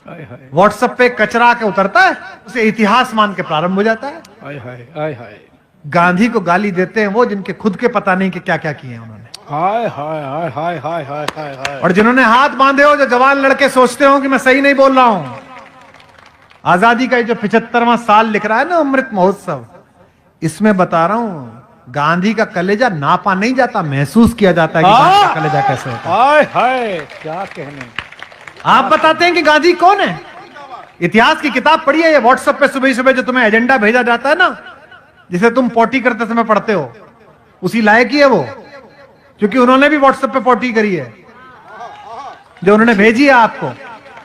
WhatsApp पे कचरा के उतरता है, उसे इतिहास मान के प्रारंभ हो जाता है। हाय हाय हाय हाय गांधी को गाली देते हैं वो जिनके खुद के पता नहीं कि क्या क्या किए हैं उन्होंने। हाय हाय हाय हाय हाय हाय हाय हाय। और जिन्होंने हाथ बांधे हो, जो जवान लड़के सोचते हो कि मैं सही नहीं बोल रहा हूं। आजादी का जो 75वां साल लिख रहा है ना, अमृत महोत्सव, इसमें बता रहा हूं गांधी का कलेजा नापा नहीं जाता, महसूस किया जाता है कि गांधी का कलेजा कैसे होता है। हाय हाय क्या कहने। आप बताते हैं कि गांधी कौन है। इतिहास की किताब पढ़ी है, ये व्हाट्सएप पे सुबह सुबह जो तुम्हें एजेंडा भेजा जाता है ना, जिसे तुम पोटी करते समय पढ़ते हो, उसी लायक ही है वो, क्योंकि उन्होंने भी व्हाट्सएप पे पोटी करी है जो उन्होंने भेजी है आपको।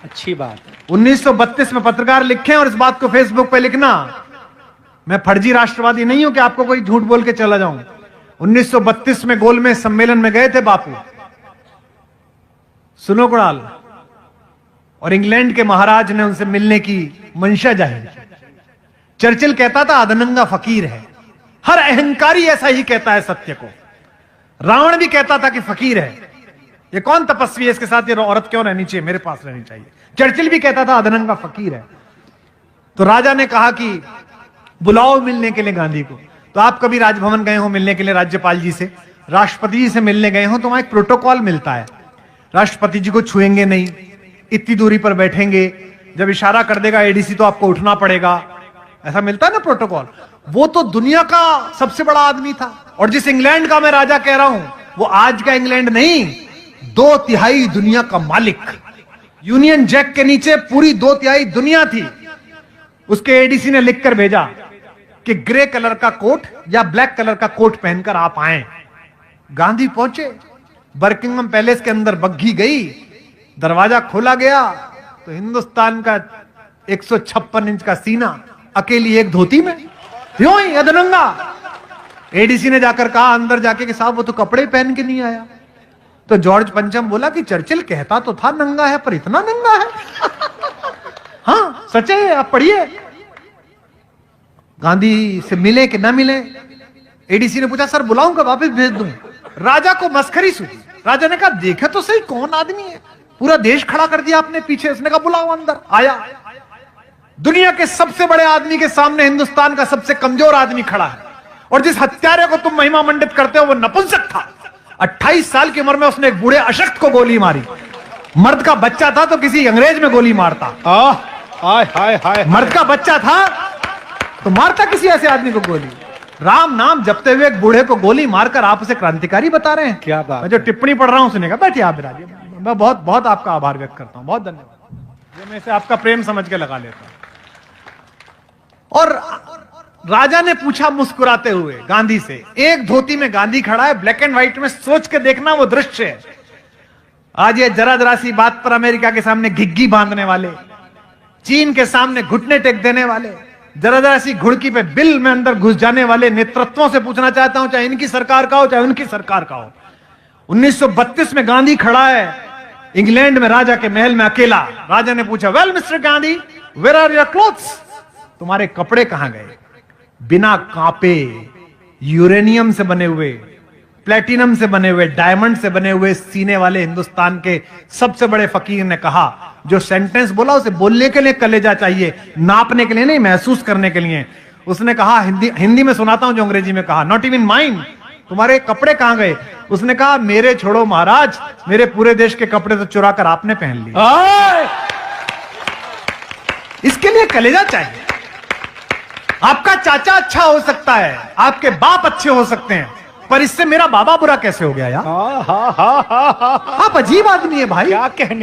अच्छी बात है। 1932 में पत्रकार लिखे और इस बात को फेसबुक पे लिखना, मैं फर्जी राष्ट्रवादी नहीं हूं कि आपको कोई झूठ बोल के चला जाऊं। 1932 में गोलमेज सम्मेलन में गए थे बापू, सुनो कुणाल, और इंग्लैंड के महाराज ने उनसे मिलने की मंशा जाहिर। चर्चिल कहता था अधनंगा फकीर है, हर अहंकारी ऐसा ही कहता है सत्य को। रावण भी कहता था कि फकीर है, ये कौन तपस्वी है, इसके साथ ये औरत क्यों रहनी चाहिए, मेरे पास रहनी चाहिए। चर्चिल भी कहता था अधनंगा फकीर है। तो राजा ने कहा कि बुलाओ मिलने के लिए गांधी को। तो आप कभी राजभवन गए हो मिलने के लिए राज्यपाल जी से, राष्ट्रपति जी से मिलने गए हो, तो वहां एक प्रोटोकॉल मिलता है। राष्ट्रपति जी को छुएंगे नहीं, इतनी दूरी पर बैठेंगे, जब इशारा कर देगा एडीसी तो आपको उठना पड़ेगा, ऐसा मिलता है ना प्रोटोकॉल। वो तो दुनिया का सबसे बड़ा आदमी था, और जिस इंग्लैंड का मैं राजा कह रहा हूं वो आज का इंग्लैंड नहीं, 2/3 दुनिया का मालिक। यूनियन जैक के नीचे पूरी 2/3 दुनिया थी। उसके एडीसी ने लिखकर भेजा कि ग्रे कलर का कोट या ब्लैक कलर का कोट पहनकर आप आए। गांधी पहुंचे, बकिंगम पैलेस के अंदर बग्घी गई, दरवाजा खोला गया तो हिंदुस्तान का 156 इंच का सीना अकेली एक धोती में, यूं ही अधनंगा। एडीसी ने जाकर कहा अंदर जाके कि साहब वो तो कपड़े पहन के नहीं आया। तो जॉर्ज पंचम बोला कि चर्चिल कहता तो था नंगा है, पर इतना नंगा है। हाँ सच है, आप पढ़िए। गांधी से मिले कि ना मिले, एडीसी ने पूछा सर बुलाऊं का वापस भेज दूं। राजा को मस्खरी सूझी। राजा ने कहा देखे तो सही कौन आदमी है, पूरा देश खड़ा कर दिया आपने पीछे। उसने कहा बुलाओ अंदर। आया, दुनिया के सबसे बड़े आदमी के सामने हिंदुस्तान का सबसे कमजोर आदमी खड़ा है, और जिस हत्यारे को तुम महिमा मंडित करते हो वो नपुंसक था। 28 साल की उम्र में उसने एक बूढ़े अशक्त को गोली मारी। मर्द का बच्चा था तो किसी अंग्रेज में गोली मारता। हाय हाय हाय। मर्द का बच्चा था तो मारता किसी ऐसे आदमी को गोली। राम नाम जपते हुए एक बूढ़े को गोली मारकर आप उसे क्रांतिकारी बता रहे हैं। क्या बात। मैं जो टिप्पणी पढ़ रहा हूं सुनेगा, बैठिए आप विराजिए। मैं बहुत बहुत आपका आभार व्यक्त करता हूं, बहुत धन्यवाद। ये मैं इसे आपका प्रेम समझ के लगा लेता हूं। और राजा ने पूछा मुस्कुराते हुए गांधी से, एक धोती में गांधी खड़ा है, ब्लैक एंड व्हाइट में, सोच के देखना वो दृश्य है। आज ये जरा जरा सी बात पर अमेरिका के सामने घिग्गी बांधने वाले, चीन के सामने घुटने टेक देने वाले, जरा जरा सी घुड़की पे बिल में अंदर घुस जाने वाले नेतृत्वों से पूछना चाहता हूं, चाहे इनकी सरकार का हो चाहे उनकी सरकार का हो। 1932 में गांधी खड़ा है इंग्लैंड में राजा के महल में अकेला। राजा ने पूछा well mister Gandhi, where are your clothes, तुम्हारे कपड़े कहां गए। बिना कांपे, यूरेनियम से बने हुए, प्लेटिनम से बने हुए, डायमंड से बने हुए सीने वाले हिंदुस्तान के सबसे बड़े फकीर ने कहा, जो सेंटेंस बोला उसे बोलने के लिए कलेजा चाहिए, नापने के लिए नहीं, महसूस करने के लिए। उसने कहा, हिंदी में सुनाता हूं जो अंग्रेजी में कहा, नॉट इवन माइन, तुम्हारे कपड़े कहां गए। उसने कहा मेरे छोड़ो महाराज, मेरे पूरे देश के कपड़े तो चुरा कर आपने पहन लिए। इसके लिए कलेजा चाहिए। आपका चाचा अच्छा हो सकता है, आपके बाप अच्छे हो सकते हैं, पर इससे मेरा बाबा बुरा कैसे हो गया यार। आप अजीब आदमी है भाई, क्या कहने।